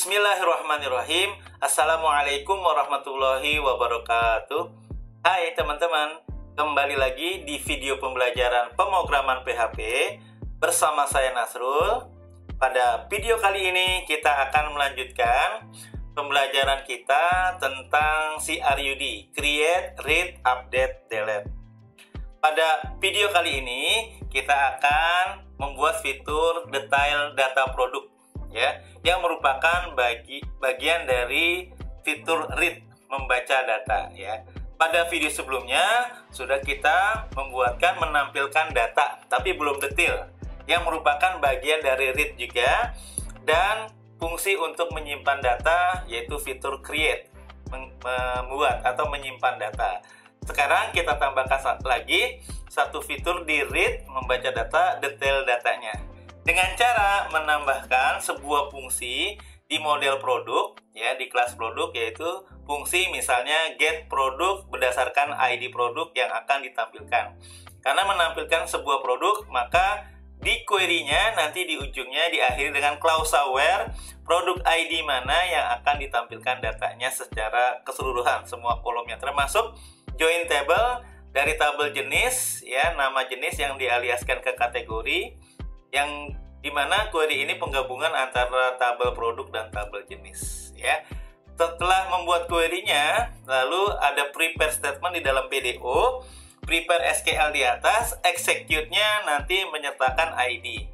Bismillahirrahmanirrahim. Assalamualaikum warahmatullahi wabarakatuh. Hai teman-teman, kembali lagi di video pembelajaran pemrograman PHP bersama saya Nasrul. Pada video kali ini kita akan melanjutkan pembelajaran kita tentang CRUD, Create, Read, Update, Delete. Pada video kali ini kita akan membuat fitur detail data produk, ya, yang merupakan bagian dari fitur read, membaca data, ya. Pada video sebelumnya sudah kita menampilkan data tapi belum detail, yang merupakan bagian dari read juga, dan fungsi untuk menyimpan data yaitu fitur create, membuat atau menyimpan data. Sekarang kita tambahkan lagi satu fitur di read, membaca data, detail datanya, dengan cara menambahkan sebuah fungsi di model produk, ya, di kelas produk, yaitu fungsi misalnya get produk berdasarkan ID produk yang akan ditampilkan. Karena menampilkan sebuah produk, maka di query-nya nanti di ujungnya diakhiri dengan klausa where produk ID mana yang akan ditampilkan datanya secara keseluruhan, semua kolomnya, termasuk join table dari tabel jenis, ya, nama jenis yang dialiaskan ke kategori, yang dimana query ini penggabungan antara tabel produk dan tabel jenis, ya. Setelah membuat query-nya, lalu ada prepare statement di dalam PDO, prepare SQL di atas, execute-nya nanti menyertakan ID.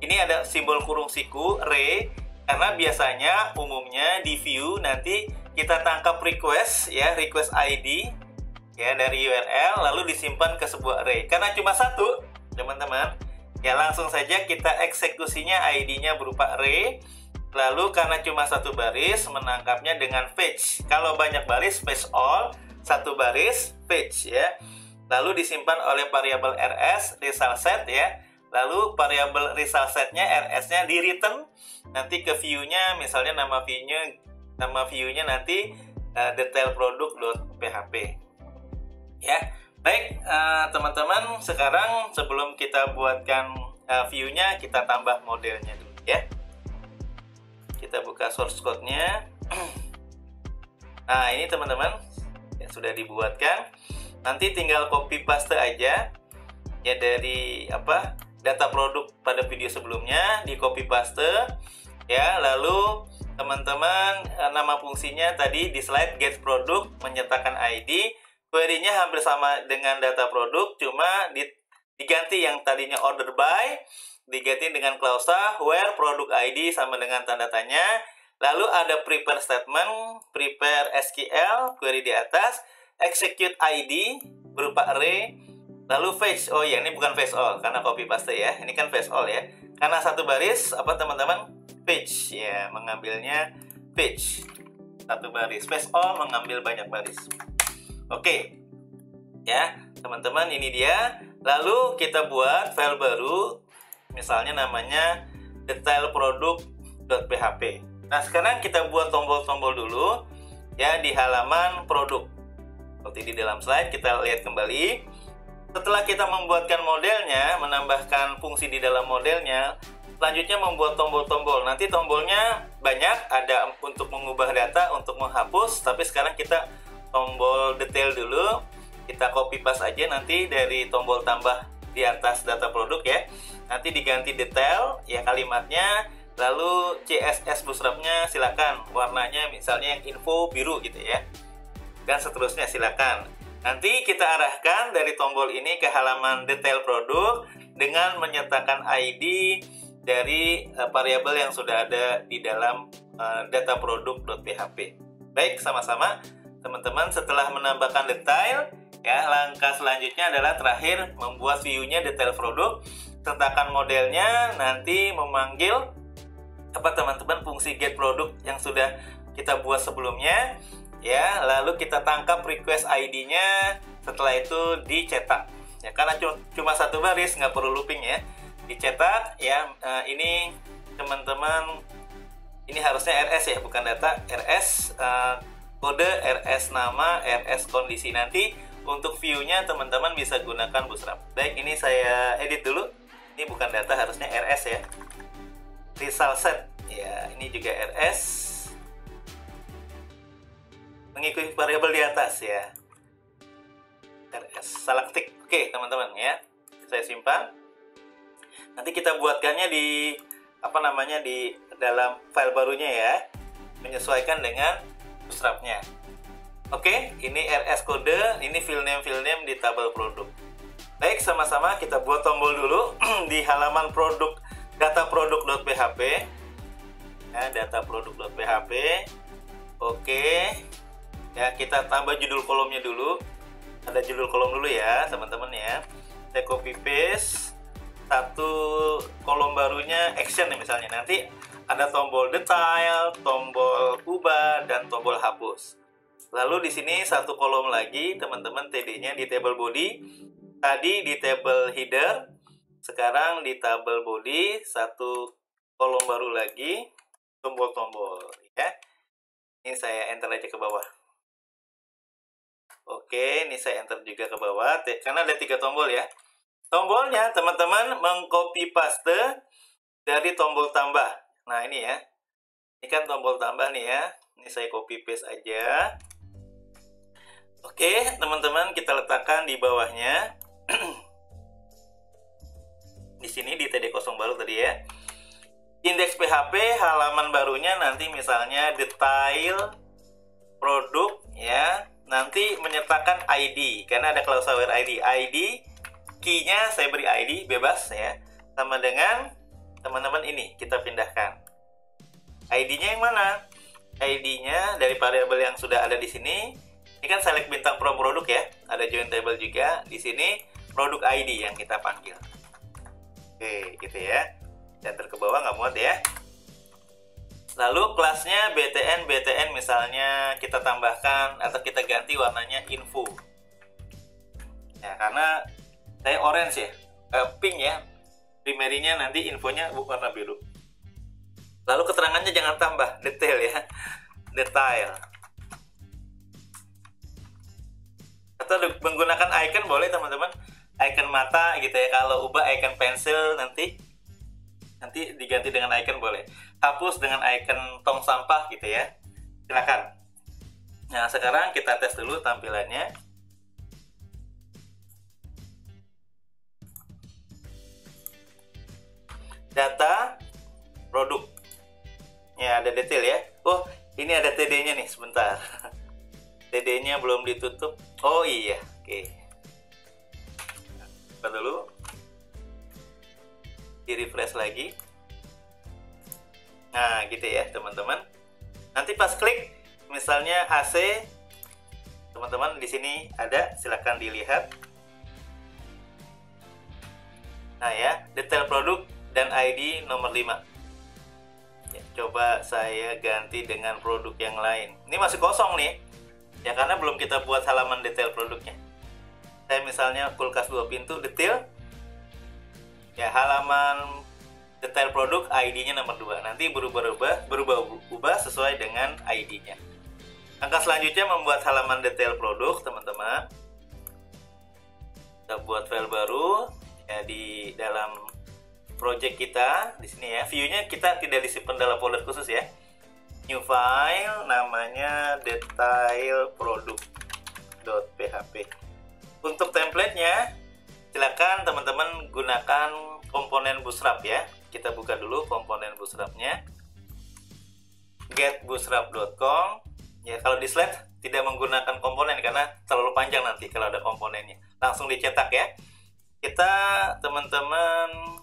Ini ada simbol kurung siku, re, karena biasanya umumnya di view nanti kita tangkap request, ya, request ID, ya, dari URL, lalu disimpan ke sebuah array. Karena cuma satu, teman-teman, ya, langsung saja kita eksekusinya ID-nya berupa array. Lalu karena cuma satu baris, menangkapnya dengan fetch. Kalau banyak baris, fetch all, satu baris, fetch, ya. Lalu disimpan oleh variabel rs, result set, ya. Lalu variabel result setnya, rs-nya di return nanti ke view-nya, misalnya nama view-nya nanti detail produk.php. Ya, baik teman-teman, sekarang sebelum kita buatkan view-nya, kita tambah modelnya dulu, ya. Kita buka source code-nya. Nah, ini teman-teman, ya, sudah dibuatkan. Nanti tinggal copy paste aja, ya, dari data produk pada video sebelumnya, di copy paste, ya. Lalu teman-teman, nama fungsinya tadi di slide get produk menyertakan ID. Query-nya hampir sama dengan data produk, cuma diganti yang tadinya order by, diganti dengan klausa where produk ID sama dengan tanda tanya. Lalu ada prepare statement, prepare SQL, query di atas, execute ID berupa array, lalu fetch. Oh ya, ini bukan fetch all karena copy paste, ya. Ini kan fetch all, ya. Karena satu baris, teman-teman? Fetch, ya, mengambilnya fetch. Satu baris. Fetch all mengambil banyak baris. Oke, ya, teman-teman, ini dia. Lalu kita buat file baru, misalnya namanya detail produk.php. Nah, sekarang kita buat tombol-tombol dulu, ya, di halaman produk. Seperti di dalam slide, kita lihat kembali. Setelah kita membuatkan modelnya, menambahkan fungsi di dalam modelnya, selanjutnya membuat tombol-tombol. Nanti tombolnya banyak, ada untuk mengubah data, untuk menghapus, tapi sekarang kita tombol detail dulu. Kita copy paste aja nanti dari tombol tambah di atas data produk, ya. Nanti diganti detail, ya, kalimatnya. Lalu CSS bootstrap-nya silakan warnanya misalnya yang info biru gitu, ya. Dan seterusnya silakan. Nanti kita arahkan dari tombol ini ke halaman detail produk dengan menyertakan ID dari variabel yang sudah ada di dalam data produk.php. Baik, sama-sama teman-teman, setelah menambahkan detail, ya, langkah selanjutnya adalah terakhir membuat view-nya detail produk. Sertakan modelnya, nanti memanggil teman-teman fungsi get produk yang sudah kita buat sebelumnya, ya. Lalu kita tangkap request ID-nya, setelah itu dicetak, ya, karena cuma satu baris, nggak perlu looping, ya. Dicetak, ya. Ini teman-teman, ini harusnya RS, ya, bukan data. RS kode, RS nama, RS kondisi. Nanti untuk view-nya teman-teman bisa gunakan bootstrap. Baik, ini saya edit dulu. Ini bukan data, harusnya RS, ya. Result set, ya, ini juga RS. mengikuti variabel di atas ya. RS salah ketik. Oke teman-teman ya, saya simpan. Nanti kita buatkannya di di dalam file barunya ya, menyesuaikan dengan bootstrapnya. Oke, ini RS kode, ini file name di tabel produk. Baik, sama-sama kita buat tombol dulu di halaman produk data-produk.php ya, data-produk.php. Oke ya, kita tambah judul kolomnya dulu. Ada judul kolom dulu ya teman-teman ya. Saya copy paste satu kolom barunya action nih misalnya. Nanti ada tombol detail, tombol ubah, dan tombol hapus. Lalu di sini satu kolom lagi teman-teman, TD-nya di table body. Tadi di table header, sekarang di table body satu kolom baru lagi, tombol-tombol ya. Ini saya enter aja ke bawah. Oke, ini saya enter juga ke bawah karena ada 3 tombol ya. Tombolnya teman-teman mengcopy paste dari tombol tambah. Nah, ini ya. Ini kan tombol tambah nih ya. Ini saya copy paste aja. Oke, teman-teman kita letakkan di bawahnya. Di sini di TD0 baru tadi ya. Indeks PHP halaman barunya nanti misalnya detail produk ya. Nanti menyertakan ID karena ada klausa where ID. ID key-nya saya beri ID bebas ya. Sama dengan teman-teman ini kita pindahkan. ID-nya yang mana? ID-nya dari variabel yang sudah ada di sini. Ini kan select bintang from produk ya. Ada join table juga di sini. Produk ID yang kita panggil. Oke, gitu ya. Enter ke bawah nggak muat ya. Lalu kelasnya BTN misalnya kita tambahkan atau kita ganti warnanya info. Ya, karena saya orange ya, pink ya. Primary-nya nanti infonya warna biru. Lalu keterangannya jangan tambah, detail ya. Detail. Atau menggunakan icon boleh teman-teman. Icon mata gitu ya. Kalau ubah icon pensil nanti diganti dengan icon boleh. Hapus dengan icon tong sampah gitu ya. Silakan. Nah, sekarang kita tes dulu tampilannya. Data produk. Ya, ada detail ya. Oh, ini ada TD-nya nih, sebentar. TD-nya belum ditutup. Oh iya, oke. Buka dulu. Di refresh lagi. Nah, gitu ya, teman-teman. Nanti pas klik misalnya AC, teman-teman di sini ada, silakan dilihat. Nah ya, detail produk dan ID nomor 5. Ya, coba saya ganti dengan produk yang lain. Ini masih kosong nih. Ya karena belum kita buat halaman detail produknya. Saya misalnya kulkas 2 pintu detail. Ya, halaman detail produk ID-nya nomor 2. Nanti berubah sesuai dengan ID-nya. Langkah selanjutnya membuat halaman detail produk, teman-teman. Kita buat file baru ya di dalam project kita di sini ya. View-nya kita tidak disimpan dalam folder khusus ya. New file namanya detailproduct.php. Untuk template-nya silakan teman-teman gunakan komponen Bootstrap ya. Kita buka dulu komponen Bootstrap-nya. Getbootstrap.com. Ya, kalau di slide tidak menggunakan komponen karena terlalu panjang nanti kalau ada komponennya. Langsung dicetak ya. Kita teman-teman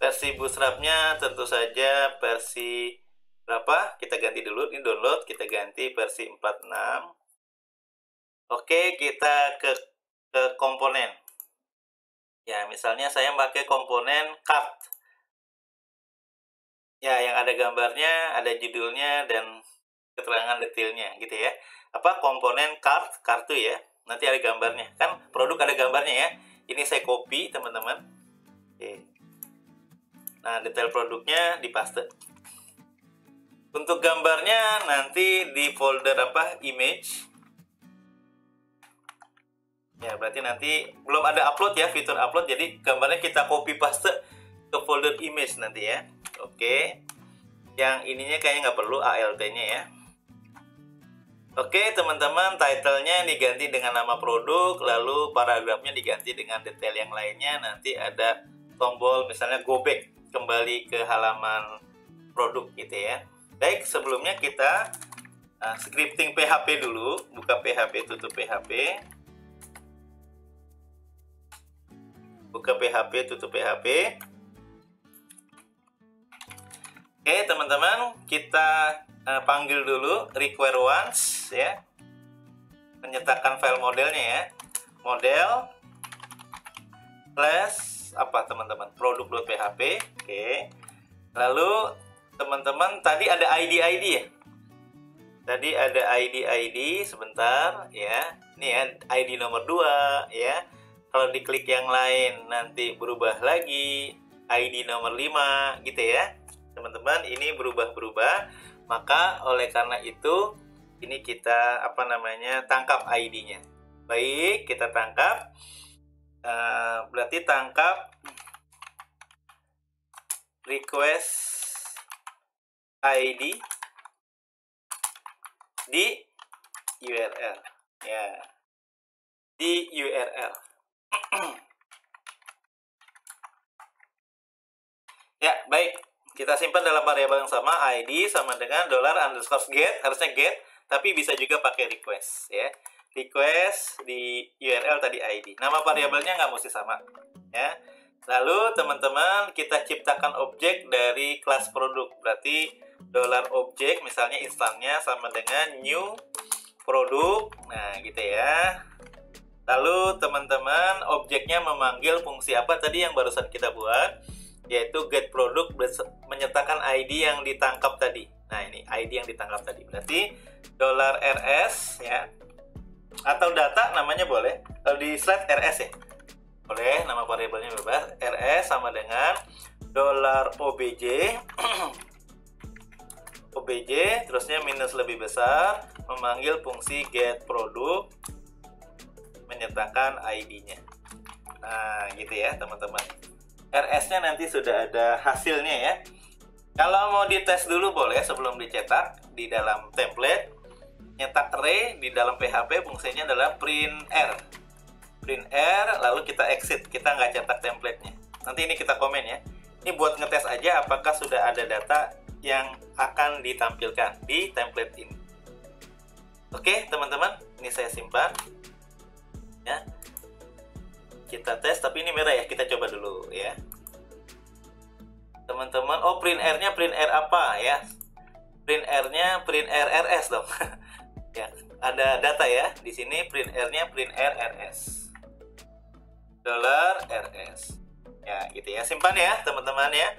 versi Bootstrap-nya tentu saja versi berapa? Kita ganti dulu, ini download, kita ganti versi 46. Oke, kita ke komponen. Ya, misalnya saya pakai komponen card. Ya, yang ada gambarnya, ada judulnya dan keterangan detailnya gitu ya. Apa komponen card, kartu ya. Nanti ada gambarnya. Kan produk ada gambarnya ya. Ini saya copy, teman-teman. Oke. Nah, detail produknya dipaste. Untuk gambarnya nanti di folder apa? Image. Ya, berarti nanti belum ada upload ya, fitur upload. Jadi gambarnya kita copy paste ke folder image nanti ya. Oke. Yang ininya kayaknya nggak perlu ALT-nya ya. Oke teman-teman, title-nya diganti dengan nama produk, lalu paragrafnya diganti dengan detail yang lainnya. Nanti ada tombol misalnya go back, kembali ke halaman produk gitu ya. Baik, sebelumnya kita scripting PHP dulu. Buka PHP, tutup PHP. Buka PHP, tutup PHP. Oke teman-teman, kita panggil dulu require once ya, menyertakan file modelnya ya, model plus apa teman-teman, produk.php. Oke, lalu teman-teman tadi ada ID ya, tadi ada ID sebentar ya, ini ya ID nomor 2 ya. Kalau diklik yang lain nanti berubah lagi ID nomor 5 gitu ya teman-teman, ini berubah-berubah. Maka oleh karena itu ini kita tangkap ID-nya. Baik, kita tangkap. Berarti tangkap request ID di URL ya, di URL. Ya, baik. Kita simpan dalam variabel yang sama, ID sama dengan $_get, harusnya get, tapi bisa juga pakai request ya. Request di URL tadi ID. Nama variabelnya nggak mesti sama ya. Lalu teman-teman kita ciptakan objek dari kelas produk. Berarti $objek misalnya instannya sama dengan new produk. Nah, gitu ya. Lalu teman-teman objeknya memanggil fungsi apa tadi yang barusan kita buat? Yaitu get produk menyertakan ID yang ditangkap tadi. Nah, ini ID yang ditangkap tadi. Berarti $rs ya. Atau data namanya boleh. Kalau di slide rs ya. Boleh, nama variabelnya bebas. Rs sama dengan $obj obj terusnya minus lebih besar memanggil fungsi get produk menyertakan ID-nya. Nah, gitu ya, teman-teman. RS-nya nanti sudah ada hasilnya ya. Kalau mau dites dulu boleh sebelum dicetak di dalam template. Nyetak array di dalam PHP fungsinya adalah print R. Print R, lalu kita exit. Kita nggak cetak template-nya. Nanti ini kita komen ya. Ini buat ngetes aja apakah sudah ada data yang akan ditampilkan di template ini. Oke teman-teman, ini saya simpan ya. Kita tes, tapi ini merah ya, kita coba dulu ya teman-teman. Oh, print R-nya print R apa ya? Print R-nya print RRS dong. Ya, ada data ya di sini. Print R-nya print RRS $rs ya, gitu ya. Simpan ya teman-teman ya,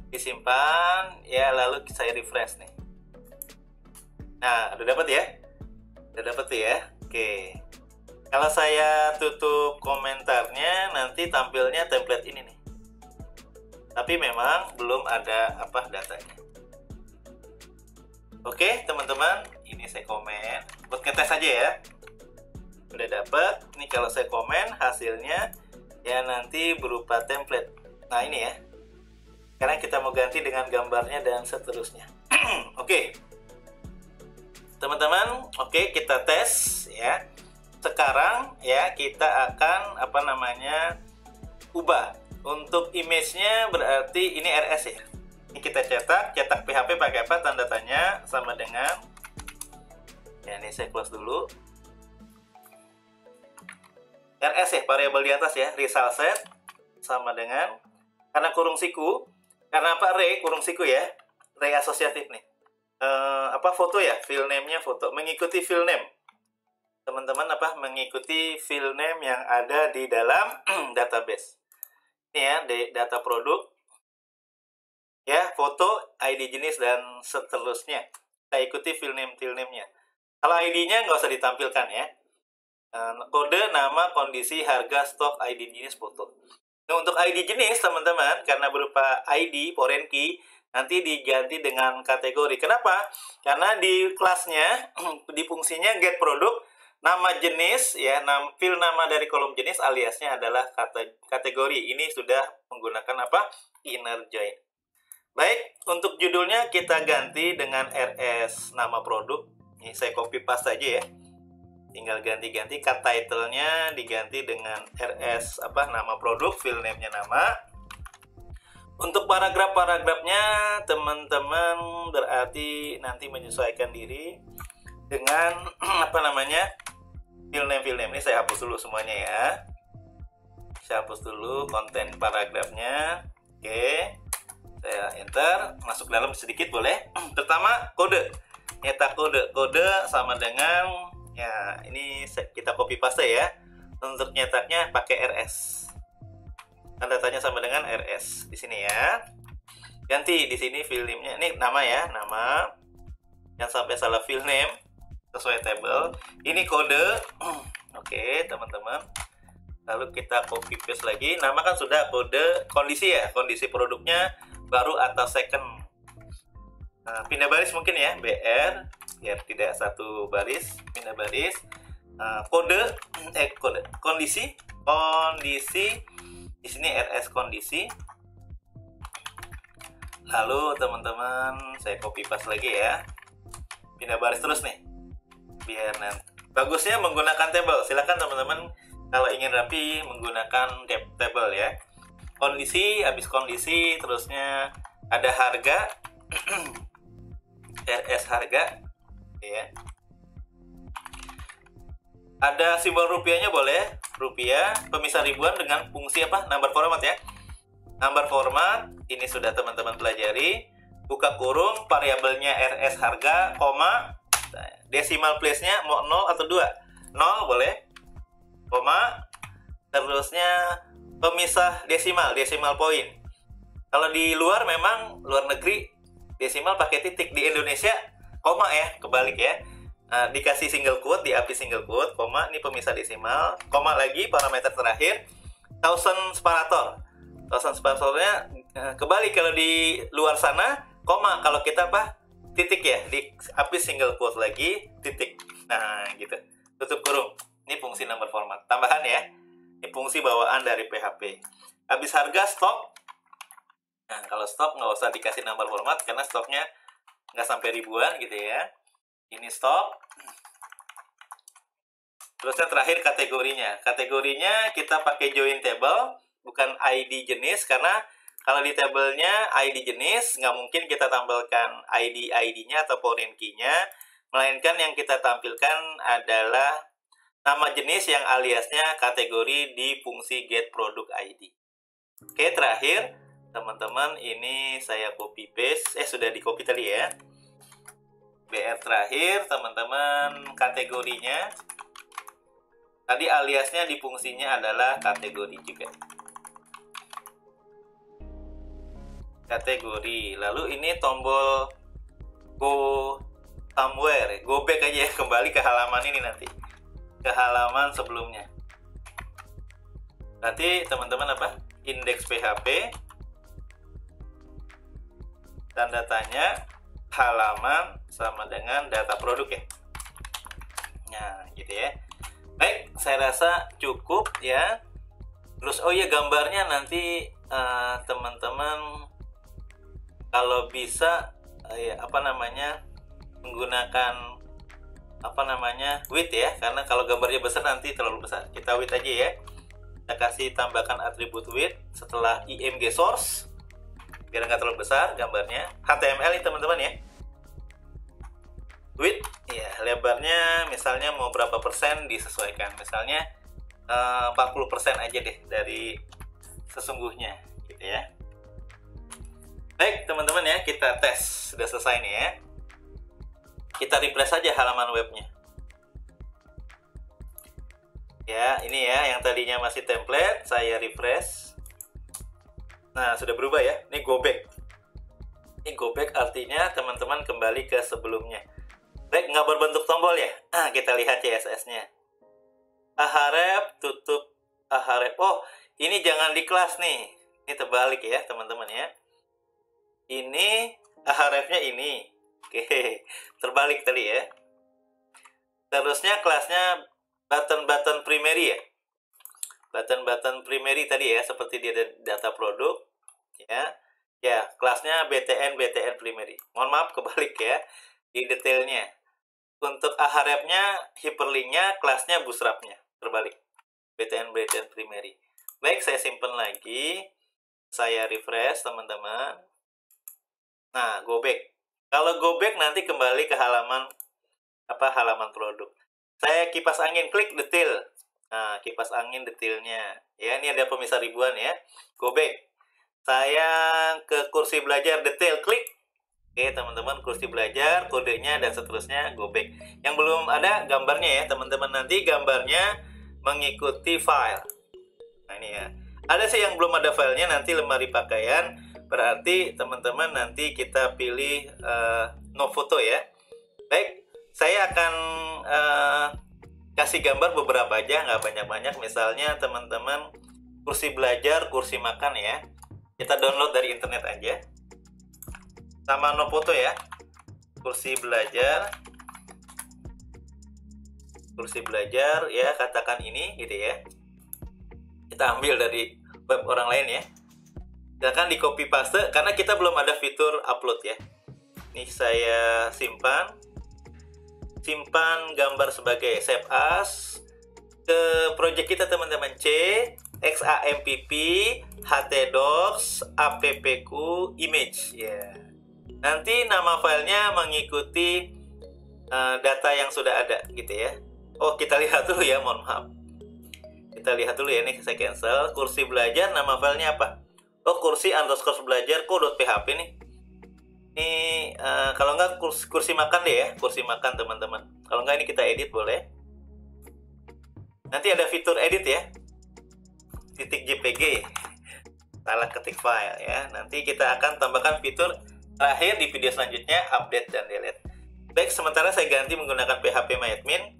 disimpan ya. Lalu saya refresh nih. Nah, udah dapat ya, udah dapat tuh ya. Oke, kalau saya tutup komentarnya nanti tampilnya template ini nih. Tapi memang belum ada datanya. Oke, teman-teman, ini saya komen buat ngetes aja ya. Udah dapat. Ini kalau saya komen hasilnya ya nanti berupa template. Nah, ini ya. Sekarang kita mau ganti dengan gambarnya dan seterusnya. Oke. Teman-teman, oke, kita tes ya. Sekarang ya kita akan ubah untuk image-nya, berarti ini RS ya. Ini kita cetak PHP pakai apa? Tanda tanya sama dengan ya, ini saya close dulu. RS ya, variabel di atas ya, result set sama dengan, karena kurung siku, karena apa? Array kurung siku ya, array asosiatif nih. Foto ya, file name-nya foto, mengikuti file name. Teman-teman mengikuti file name yang ada di dalam database. Ini ya, data produk ya, foto, ID jenis dan seterusnya. Kita ikuti file name-nya. Kalau ID-nya nggak usah ditampilkan ya. Kode, nama, kondisi, harga, stok, ID jenis, foto. Nah, untuk ID jenis teman-teman, karena berupa ID foreign key, nanti diganti dengan kategori. Kenapa? Karena di kelasnya, di fungsinya get produk, nama jenis ya, file nama dari kolom jenis aliasnya adalah kategori. Ini sudah menggunakan inner join. Baik, untuk judulnya kita ganti dengan RS nama produk Ini saya copy paste aja ya. Tinggal ganti-ganti, cut title-nya diganti dengan RS nama produk, file name-nya nama. Untuk paragraf-paragrafnya teman-teman berarti nanti menyesuaikan diri dengan file name ini saya hapus dulu semuanya ya. Saya hapus dulu konten paragrafnya. Oke. Saya enter, masuk dalam sedikit boleh. Pertama, kode. Nyetak kode sama dengan ya, ini kita copy paste ya. Untuk nyetaknya pakai RS. Tanda tanya sama dengan RS di sini ya. Ganti di sini file name-nya. Ini nama ya, nama. Jangan sampai salah file name sesuai table. Ini kode. Oke, teman-teman. Lalu kita copy paste lagi. Nama kan sudah, kode kondisi ya. Kondisi produknya baru atau second. Nah, pindah baris mungkin ya, BR biar tidak satu baris. Pindah baris. Kondisi di sini RS kondisi. Lalu teman-teman saya copy paste lagi ya. Pindah baris terus nih. Biar nanti bagusnya menggunakan table. Silakan teman-teman kalau ingin rapi menggunakan table ya. Kondisi, habis kondisi terusnya ada harga. RS harga ya. Ada simbol rupiahnya boleh, rupiah, pemisah ribuan dengan fungsi number format ya. Number format, ini sudah teman-teman pelajari. Buka kurung, variabelnya RS harga, koma, decimal place-nya mau 0 atau 2. 0 boleh, koma, terusnya pemisah decimal point. Kalau di luar memang, luar negeri, desimal pakai titik. Di Indonesia, koma ya, kebalik ya. Dikasih single quote, diapi single quote, koma, ini pemisah desimal, koma lagi, parameter terakhir, thousand separator. Thousand separatornya kebalik kalau di luar sana, koma, kalau kita titik ya, diapi single quote lagi, titik. Nah, gitu. Tutup kurung. Ini fungsi number format. Tambahan ya, ini fungsi bawaan dari PHP. Habis harga, stok. Nah, kalau stok nggak usah dikasih number format, karena stoknya nggak sampai ribuan gitu ya. Ini stok. Terusnya terakhir kategorinya. Kategorinya kita pakai join table, bukan ID jenis, karena kalau di tabelnya ID jenis, nggak mungkin kita tampilkan ID-nya atau foreign key-nya, melainkan yang kita tampilkan adalah nama jenis yang aliasnya kategori di fungsi get product ID. Oke, terakhir, teman-teman, ini saya copy paste, sudah di copy tadi ya. BR terakhir, teman-teman, kategorinya tadi aliasnya di fungsinya adalah kategori juga. Kategori. Lalu ini tombol go somewhere, go back aja ya, kembali ke halaman ini nanti. Ke halaman sebelumnya. Nanti teman-teman indeks PHP, tanda tanya, halaman sama dengan data produk ya. Nah, gitu ya. Baik, saya rasa cukup ya. Terus gambarnya nanti teman-teman kalau bisa menggunakan width ya, karena kalau gambarnya besar nanti terlalu besar. Kita width aja ya. Kita kasih tambahkan atribut width setelah img source biar nggak terlalu besar gambarnya. HTML nih teman-teman ya. Width ya, lebarnya misalnya mau berapa persen disesuaikan. Misalnya 40% aja deh dari sesungguhnya gitu ya. Baik teman-teman ya, kita tes. Sudah selesai nih ya. Kita refresh saja halaman webnya. Ya, ini ya yang tadinya masih template, saya refresh. Nah, sudah berubah ya. Ini go back. Ini go back artinya teman-teman kembali ke sebelumnya. Baik, nggak berbentuk tombol ya? Nah, kita lihat CSS-nya. Ahref, tutup Ahref. Oh, ini jangan di kelas nih. Ini terbalik ya, teman-teman ya. Ini Ahrefnya ini. Oke, terbalik tadi ya. Terusnya kelasnya button-button primary ya. Button-button primary tadi ya, seperti di data produk ya. Ya, kelasnya BTN primary. Mohon maaf kebalik ya di detailnya. Untuk ahrefnya, hyperlinknya, kelasnya bootstrapnya terbalik. BTN primary. Baik, saya simpan lagi. Saya refresh teman-teman. Nah, go back. Kalau go back nanti kembali ke halaman halaman produk. Saya kipas angin, klik detail. Nah, kipas angin detailnya. Ya, ini ada pemisah ribuan ya. Go back. Saya ke kursi belajar detail, klik. Oke, teman-teman, kursi belajar, kodenya dan seterusnya, go back. Yang belum ada gambarnya ya, teman-teman, nanti gambarnya mengikuti file. Nah, ini ya. Ada sih yang belum ada filenya, nanti lemari pakaian. Berarti teman-teman nanti kita pilih no foto ya. Baik, saya akan kasih gambar beberapa aja, nggak banyak-banyak. Misalnya teman-teman kursi belajar, kursi makan ya. Kita download dari internet aja. Sama no foto ya. Kursi belajar ya, katakan ini gitu ya. Kita ambil dari web orang lain ya. Silakan di copy paste karena kita belum ada fitur upload ya. Ini saya simpan gambar sebagai save as ke project kita teman-teman. C XAMPP htdocs appq image ya. Nanti nama filenya mengikuti data yang sudah ada gitu ya. Oh, kita lihat dulu ya, mohon maaf. Kita lihat dulu ya, ini saya cancel. Kursi belajar, nama filenya apa? Oh, kursi underscore belajar .php nih. Ini kalau nggak kursi makan deh ya, kursi makan teman-teman. Kalau nggak ini kita edit boleh. Nanti ada fitur edit ya. .jpg. Salah ketik file ya. Nanti kita akan tambahkan fitur terakhir di video selanjutnya, update dan delete. Baik, sementara saya ganti menggunakan PHP MyAdmin,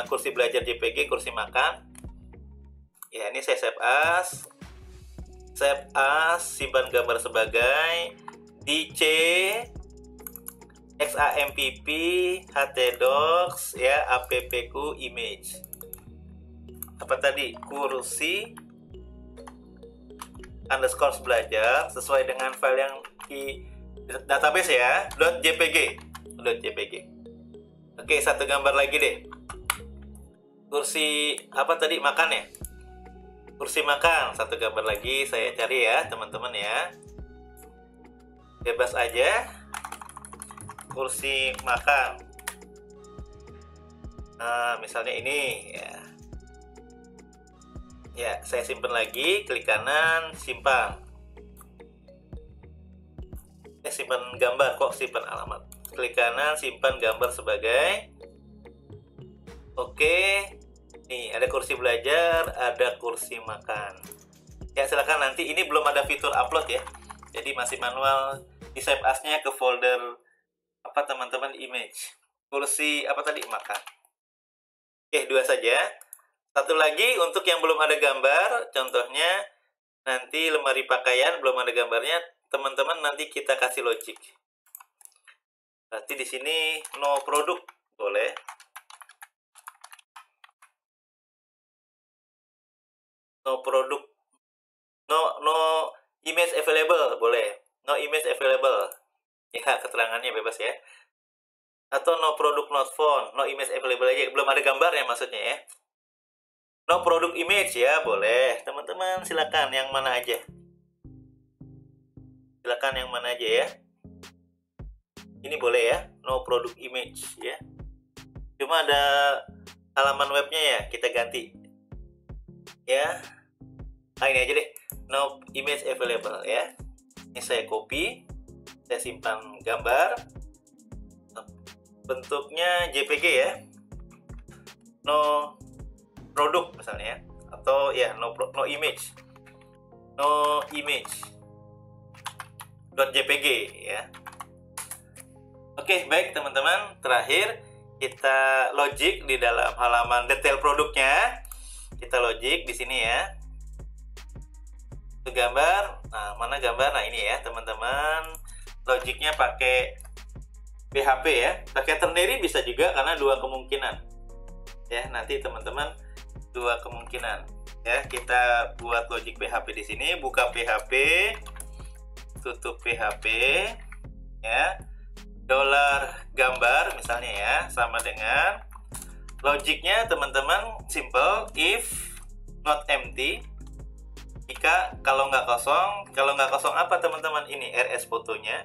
kursi belajar JPG, kursi makan. Ya, ini saya save as, simpan gambar sebagai DC XAMPP htdocs ya, appq image. Apa tadi? Kursi underscore belajar sesuai dengan file yang di database ya, .jpg. Oke, satu gambar lagi deh. Kursi apa tadi, makan ya? Kursi makan, satu gambar lagi saya cari ya teman-teman ya. Bebas aja. Kursi makan. Nah, misalnya ini ya. Ya, saya simpan lagi, klik kanan, simpan. Simpan gambar, kok simpan alamat. Klik kanan, simpan gambar sebagai. Oke. Nih, ada kursi belajar, ada kursi makan. Ya, silakan, nanti ini belum ada fitur upload ya. Jadi masih manual, di save as-nya ke folder apa teman-teman, image. Kursi apa tadi, makan. Oke, 2 saja. Satu lagi untuk yang belum ada gambar, contohnya nanti lemari pakaian belum ada gambarnya, teman-teman nanti kita kasih logic. Berarti di sini no produk boleh. No produk. No image available boleh. No image available. Ya, keterangannya bebas ya. Atau no product not found, no image available aja, belum ada gambarnya maksudnya ya. No product image ya, boleh. Teman-teman silakan yang mana aja. Silakan yang mana aja ya. Ini boleh ya, no product image ya. Cuma ada halaman webnya ya, kita ganti. Ya. Nah, ini aja deh. No image available ya. Ini saya copy. Saya simpan gambar. Bentuknya JPG ya. No produk misalnya, atau ya no image, .jpg ya. Oke, baik teman-teman, terakhir kita logic di dalam halaman detail produknya. Kita logic di sini ya. Itu gambar. Nah, mana gambar? Nah, ini ya teman-teman. Logicnya pakai PHP ya. Pakai ternary bisa juga karena 2 kemungkinan. Ya, nanti teman-teman 2 kemungkinan ya. Kita buat logic PHP di sini, buka PHP, tutup PHP ya. dolar gambar misalnya ya, sama dengan logiknya teman-teman simple, if not empty. Jika kalau nggak kosong apa teman-teman? Ini RS fotonya.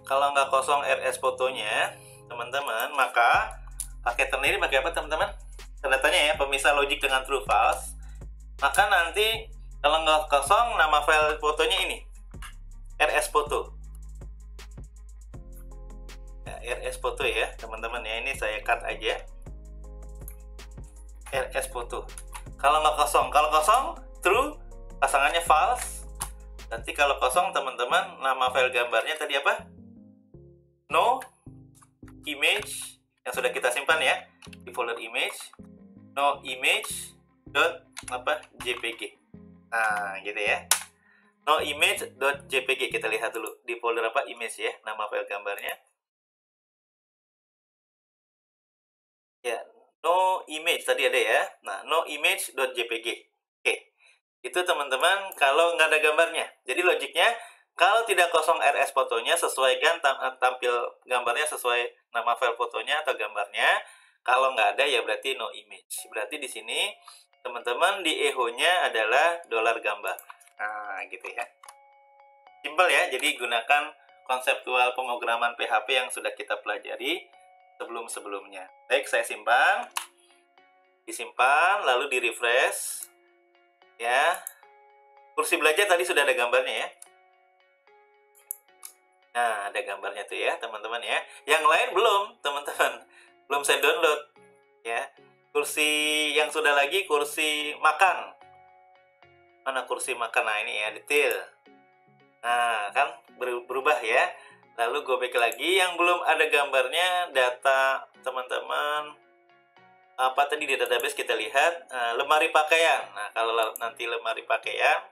Kalau nggak kosong RS fotonya, teman-teman, maka pakai ternary pakai apa teman-teman? Tanda tanya ya, pemisah logik dengan true false. Maka nanti kalau nggak kosong, nama file fotonya ini RS foto. Ya, RS foto ya teman-teman ya, ini saya cut aja. RS foto. Kalau nggak kosong, kalau kosong true, pasangannya false. Nanti kalau kosong teman-teman, nama file gambarnya tadi apa? No image yang sudah kita simpan ya di folder image. No image dot jpg. Nah gitu ya. No image dot jpg, kita lihat dulu di folder image ya, nama file gambarnya ya. No image tadi ada ya. Nah, no image dot jpg. Oke, itu teman-teman kalau nggak ada gambarnya. Jadi logiknya kalau tidak kosong RS fotonya, sesuaikan tampil gambarnya sesuai nama file fotonya atau gambarnya. Kalau nggak ada ya berarti no image. Berarti di sini teman-teman di echo-nya adalah dolar gambar. Nah gitu ya. Simpel ya. Jadi gunakan konseptual pemrograman PHP yang sudah kita pelajari sebelum-sebelumnya. Baik, saya simpan. Disimpan, lalu di refresh. Ya. Kursi belajar tadi sudah ada gambarnya ya. Nah, ada gambarnya tuh ya, teman-teman ya. Yang lain belum, teman-teman. Belum saya download. Ya. Kursi yang sudah lagi kursi makan. Mana kursi makan? Nah, ini ya, detail. Nah, kan berubah ya. Lalu go back lagi, yang belum ada gambarnya data teman-teman apa tadi di database kita lihat lemari pakaian. Nah kalau nanti lemari pakaian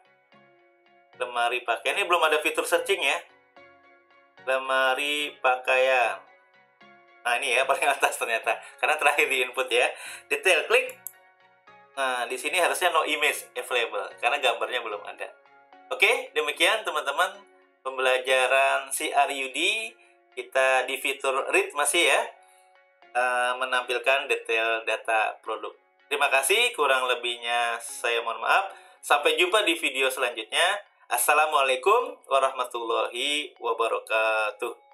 ini belum ada fitur searching ya, lemari pakaian. Nah ini ya paling atas ternyata karena terakhir di input ya, detail klik. Nah di sini harusnya no image available karena gambarnya belum ada. Oke, demikian teman-teman pembelajaran CRUD kita di fitur read masih ya, menampilkan detail data produk. Terima kasih, kurang lebihnya saya mohon maaf. Sampai jumpa di video selanjutnya. Assalamualaikum warahmatullahi wabarakatuh.